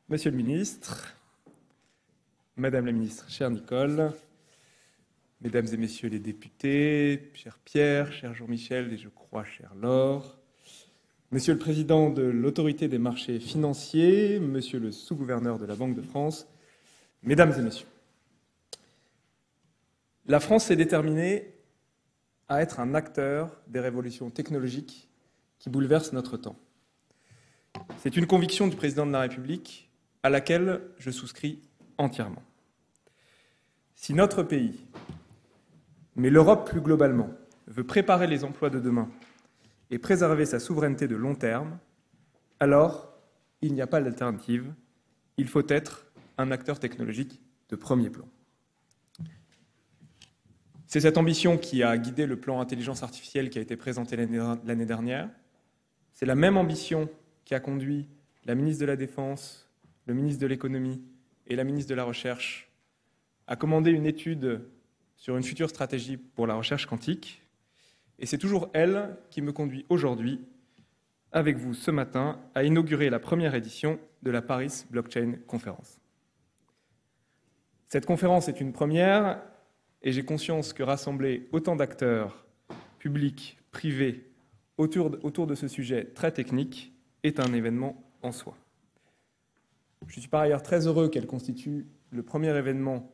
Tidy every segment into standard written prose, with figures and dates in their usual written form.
Monsieur le ministre, Madame la ministre, chère Nicole, Mesdames et Messieurs les députés, cher Pierre, cher Jean-Michel et je crois cher Laure, Monsieur le Président de l'Autorité des marchés financiers, Monsieur le sous-gouverneur de la Banque de France, Mesdames et Messieurs, la France s'est déterminée à être un acteur des révolutions technologiques qui bouleversent notre temps. C'est une conviction du Président de la République à laquelle je souscris entièrement. Si notre pays, mais l'Europe plus globalement, veut préparer les emplois de demain et préserver sa souveraineté de long terme, alors il n'y a pas d'alternative, il faut être un acteur technologique de premier plan. C'est cette ambition qui a guidé le plan intelligence artificielle qui a été présenté l'année dernière. C'est la même ambition qui a conduit la ministre de la Défense, le ministre de l'Économie et la ministre de la Recherche à commander une étude sur une future stratégie pour la recherche quantique. Et c'est toujours elle qui me conduit aujourd'hui, avec vous ce matin, à inaugurer la première édition de la Paris Blockchain Conference. Cette conférence est une première et j'ai conscience que rassembler autant d'acteurs publics, privés, autour de ce sujet très technique est un événement en soi. Je suis par ailleurs très heureux qu'elle constitue le premier événement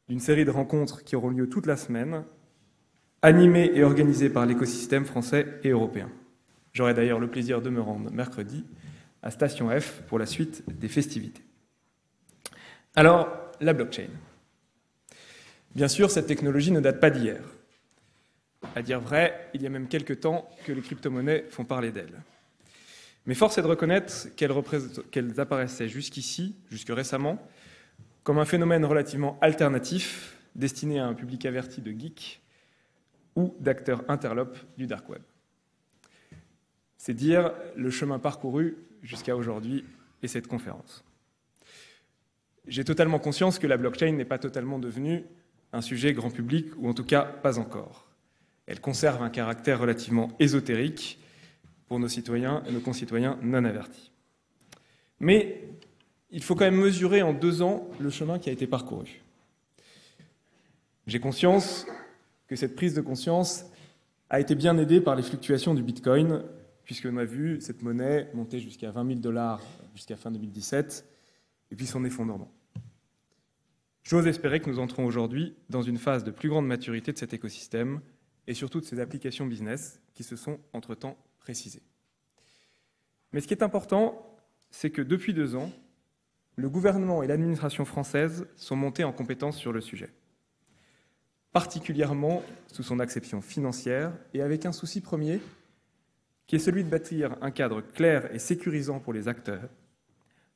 d'une série de rencontres qui auront lieu toute la semaine, animées et organisées par l'écosystème français et européen. J'aurai d'ailleurs le plaisir de me rendre mercredi à Station F pour la suite des festivités. Alors, la blockchain. Bien sûr, cette technologie ne date pas d'hier. À dire vrai, il y a même quelques temps que les crypto-monnaies font parler d'elles. Mais force est de reconnaître qu'elles apparaissaient jusqu'ici, jusque récemment, comme un phénomène relativement alternatif, destiné à un public averti de geeks ou d'acteurs interlopes du dark web. C'est dire le chemin parcouru jusqu'à aujourd'hui et cette conférence. J'ai totalement conscience que la blockchain n'est pas totalement devenue un sujet grand public, ou en tout cas pas encore. Elle conserve un caractère relativement ésotérique pour nos citoyens et nos concitoyens non avertis. Mais il faut quand même mesurer en 2 ans le chemin qui a été parcouru. J'ai conscience que cette prise de conscience a été bien aidée par les fluctuations du Bitcoin, puisqu'on a vu cette monnaie monter jusqu'à 20 000 $ jusqu'à fin 2017, et puis son effondrement. J'ose espérer que nous entrons aujourd'hui dans une phase de plus grande maturité de cet écosystème et surtout de ses applications business qui se sont entre-temps précisées. Mais ce qui est important, c'est que depuis 2 ans, le gouvernement et l'administration française sont montés en compétence sur le sujet, particulièrement sous son acception financière et avec un souci premier qui est celui de bâtir un cadre clair et sécurisant pour les acteurs,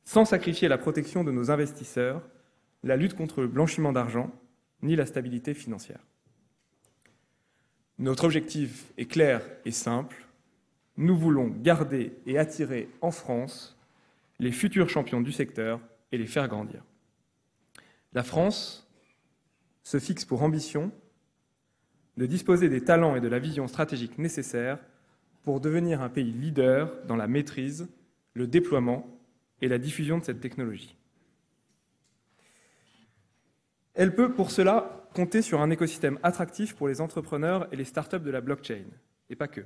sans sacrifier la protection de nos investisseurs, la lutte contre le blanchiment d'argent, ni la stabilité financière. Notre objectif est clair et simple. Nous voulons garder et attirer en France les futurs champions du secteur et les faire grandir. La France se fixe pour ambition de disposer des talents et de la vision stratégique nécessaires pour devenir un pays leader dans la maîtrise, le déploiement et la diffusion de cette technologie. Elle peut, pour cela, compter sur un écosystème attractif pour les entrepreneurs et les startups de la blockchain, et pas que.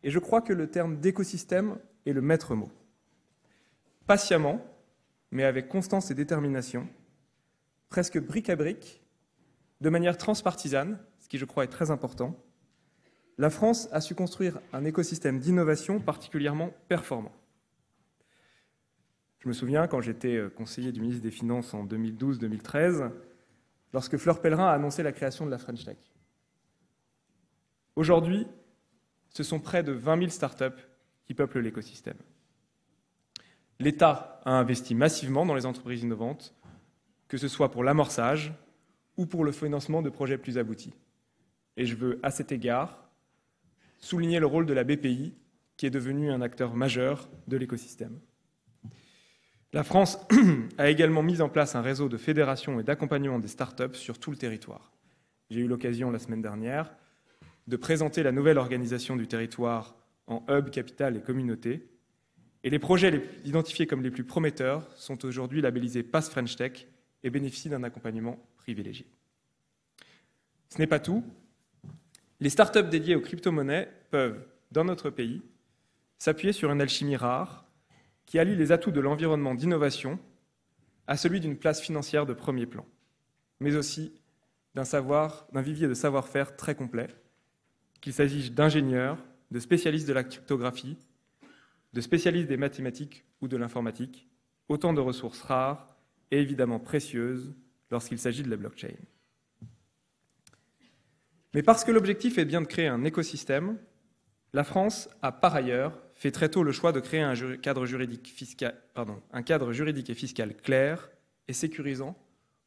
Et je crois que le terme d'écosystème est le maître mot. Patiemment, mais avec constance et détermination, presque brique à brique, de manière transpartisane, ce qui je crois est très important, la France a su construire un écosystème d'innovation particulièrement performant. Je me souviens, quand j'étais conseiller du ministre des Finances en 2012-2013, lorsque Fleur Pellerin a annoncé la création de la French Tech. Aujourd'hui, ce sont près de 20 000 startups qui peuplent l'écosystème. L'État a investi massivement dans les entreprises innovantes, que ce soit pour l'amorçage ou pour le financement de projets plus aboutis. Et je veux, à cet égard, souligner le rôle de la BPI, qui est devenue un acteur majeur de l'écosystème. La France a également mis en place un réseau de fédération et d'accompagnement des startups sur tout le territoire. J'ai eu l'occasion la semaine dernière de présenter la nouvelle organisation du territoire en hub, capitale et communauté, Et les projets identifiés comme les plus prometteurs sont aujourd'hui labellisés Pass French Tech et bénéficient d'un accompagnement privilégié. Ce n'est pas tout. Les startups dédiées aux crypto-monnaies peuvent, dans notre pays, s'appuyer sur une alchimie rare qui allie les atouts de l'environnement d'innovation à celui d'une place financière de premier plan, mais aussi d'un vivier de savoir-faire très complet, qu'il s'agisse d'ingénieurs, de spécialistes de la cryptographie, de spécialistes des mathématiques ou de l'informatique, autant de ressources rares et évidemment précieuses lorsqu'il s'agit de la blockchain. Mais parce que l'objectif est bien de créer un écosystème, la France a par ailleurs fait très tôt le choix de créer un cadre juridique et fiscal clair et sécurisant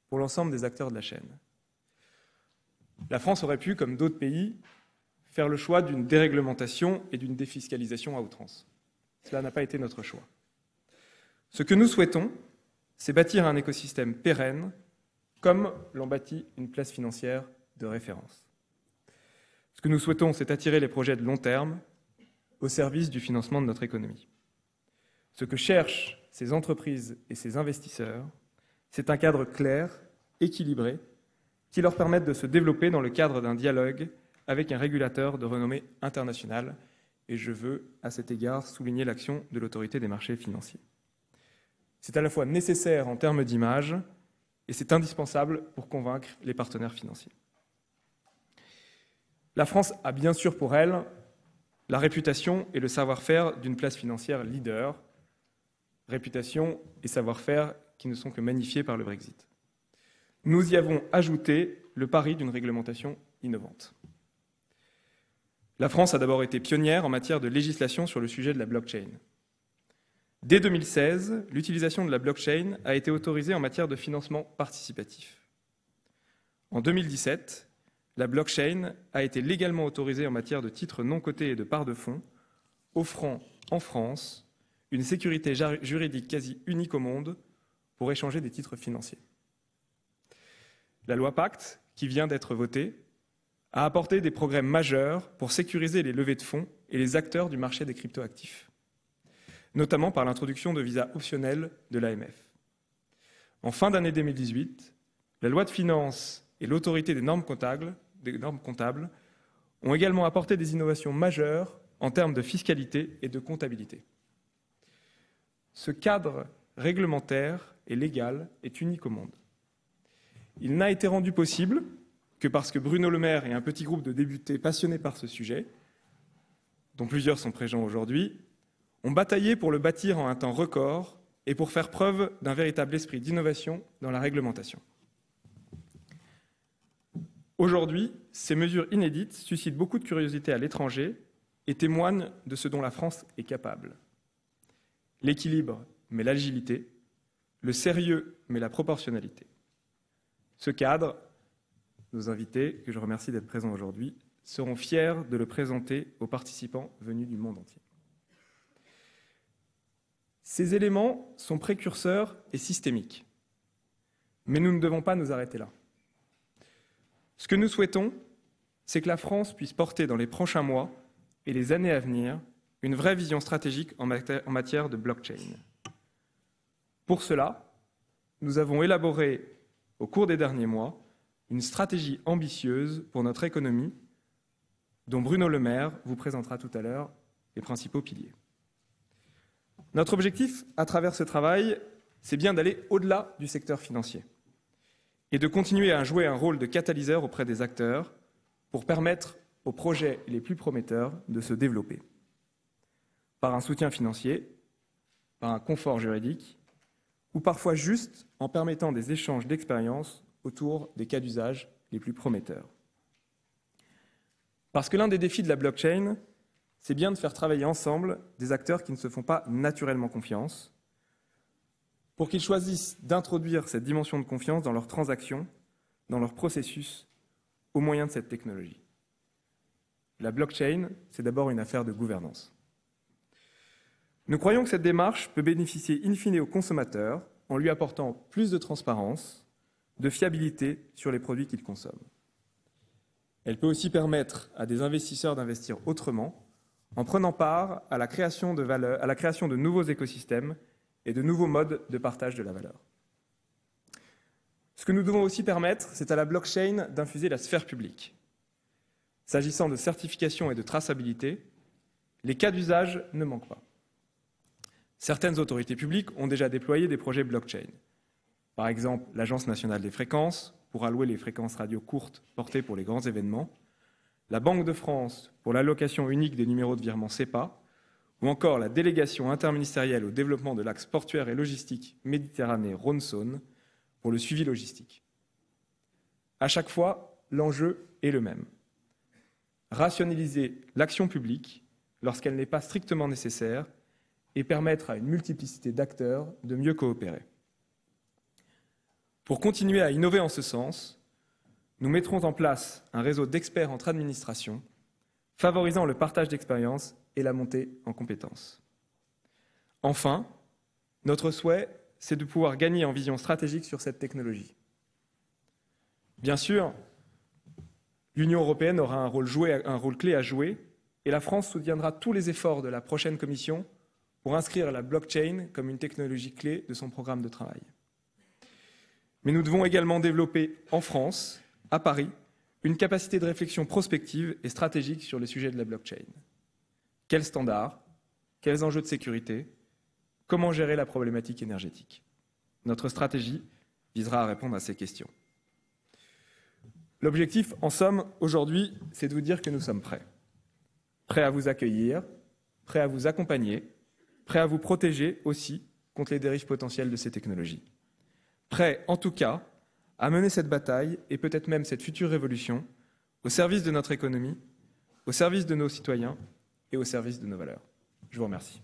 pour l'ensemble des acteurs de la chaîne. La France aurait pu, comme d'autres pays, faire le choix d'une déréglementation et d'une défiscalisation à outrance. Cela n'a pas été notre choix. Ce que nous souhaitons, c'est bâtir un écosystème pérenne, comme l'ont bâti une place financière de référence. Ce que nous souhaitons, c'est attirer les projets de long terme au service du financement de notre économie. Ce que cherchent ces entreprises et ces investisseurs, c'est un cadre clair, équilibré, qui leur permette de se développer dans le cadre d'un dialogue avec un régulateur de renommée internationale. Et je veux, à cet égard, souligner l'action de l'autorité des marchés financiers. C'est à la fois nécessaire en termes d'image et c'est indispensable pour convaincre les partenaires financiers. La France a bien sûr pour elle la réputation et le savoir-faire d'une place financière leader, réputation et savoir-faire qui ne sont que magnifiés par le Brexit. Nous y avons ajouté le pari d'une réglementation innovante. La France a d'abord été pionnière en matière de législation sur le sujet de la blockchain. Dès 2016, l'utilisation de la blockchain a été autorisée en matière de financement participatif. En 2017, la blockchain a été légalement autorisée en matière de titres non cotés et de parts de fonds, offrant en France une sécurité juridique quasi unique au monde pour échanger des titres financiers. La loi Pacte, qui vient d'être votée, a apporté des progrès majeurs pour sécuriser les levées de fonds et les acteurs du marché des cryptoactifs, notamment par l'introduction de visas optionnels de l'AMF. En fin d'année 2018, la loi de finances et l'autorité des normes comptables ont également apporté des innovations majeures en termes de fiscalité et de comptabilité. Ce cadre réglementaire et légal est unique au monde. Il n'a été rendu possible que parce que Bruno Le Maire et un petit groupe de députés passionnés par ce sujet, dont plusieurs sont présents aujourd'hui, ont bataillé pour le bâtir en un temps record et pour faire preuve d'un véritable esprit d'innovation dans la réglementation. Aujourd'hui, ces mesures inédites suscitent beaucoup de curiosité à l'étranger et témoignent de ce dont la France est capable. L'équilibre, mais l'agilité, le sérieux, mais la proportionnalité. Ce cadre, nos invités, que je remercie d'être présents aujourd'hui, seront fiers de le présenter aux participants venus du monde entier. Ces éléments sont précurseurs et systémiques, mais nous ne devons pas nous arrêter là. Ce que nous souhaitons, c'est que la France puisse porter dans les prochains mois et les années à venir une vraie vision stratégique en matière de blockchain. Pour cela, nous avons élaboré, au cours des derniers mois, une stratégie ambitieuse pour notre économie, dont Bruno Le Maire vous présentera tout à l'heure les principaux piliers. Notre objectif, à travers ce travail, c'est bien d'aller au-delà du secteur financier et de continuer à jouer un rôle de catalyseur auprès des acteurs pour permettre aux projets les plus prometteurs de se développer. Par un soutien financier, par un confort juridique, ou parfois juste en permettant des échanges d'expériences autour des cas d'usage les plus prometteurs. Parce que l'un des défis de la blockchain, c'est bien de faire travailler ensemble des acteurs qui ne se font pas naturellement confiance, pour qu'ils choisissent d'introduire cette dimension de confiance dans leurs transactions, dans leurs processus, au moyen de cette technologie. La blockchain, c'est d'abord une affaire de gouvernance. Nous croyons que cette démarche peut bénéficier in fine au consommateur en lui apportant plus de transparence, de fiabilité sur les produits qu'il consomme. Elle peut aussi permettre à des investisseurs d'investir autrement, en prenant part à la création de nouveaux écosystèmes et de nouveaux modes de partage de la valeur. Ce que nous devons aussi permettre, c'est à la blockchain d'infuser la sphère publique. S'agissant de certification et de traçabilité, les cas d'usage ne manquent pas. Certaines autorités publiques ont déjà déployé des projets blockchain. Par exemple, l'Agence nationale des fréquences, pour allouer les fréquences radio courtes portées pour les grands événements, la Banque de France, pour l'allocation unique des numéros de virement SEPA, ou encore la délégation interministérielle au développement de l'axe portuaire et logistique Méditerranée-Rhône-Saône, pour le suivi logistique. À chaque fois, l'enjeu est le même. Rationaliser l'action publique lorsqu'elle n'est pas strictement nécessaire et permettre à une multiplicité d'acteurs de mieux coopérer. Pour continuer à innover en ce sens, nous mettrons en place un réseau d'experts entre administrations, favorisant le partage d'expériences et la montée en compétences. Enfin, notre souhait, c'est de pouvoir gagner en vision stratégique sur cette technologie. Bien sûr, l'Union européenne aura un rôle clé à jouer et la France soutiendra tous les efforts de la prochaine Commission pour inscrire la blockchain comme une technologie clé de son programme de travail. Mais nous devons également développer en France, à Paris, une capacité de réflexion prospective et stratégique sur le sujet de la blockchain. Quels standards? Quels enjeux de sécurité? Comment gérer la problématique énergétique? Notre stratégie visera à répondre à ces questions. L'objectif, en somme, aujourd'hui, c'est de vous dire que nous sommes prêts. Prêts à vous accueillir, prêts à vous accompagner, prêts à vous protéger aussi contre les dérives potentielles de ces technologies. Prêts, en tout cas, à mener cette bataille et peut-être même cette future révolution au service de notre économie, au service de nos citoyens et au service de nos valeurs. Je vous remercie.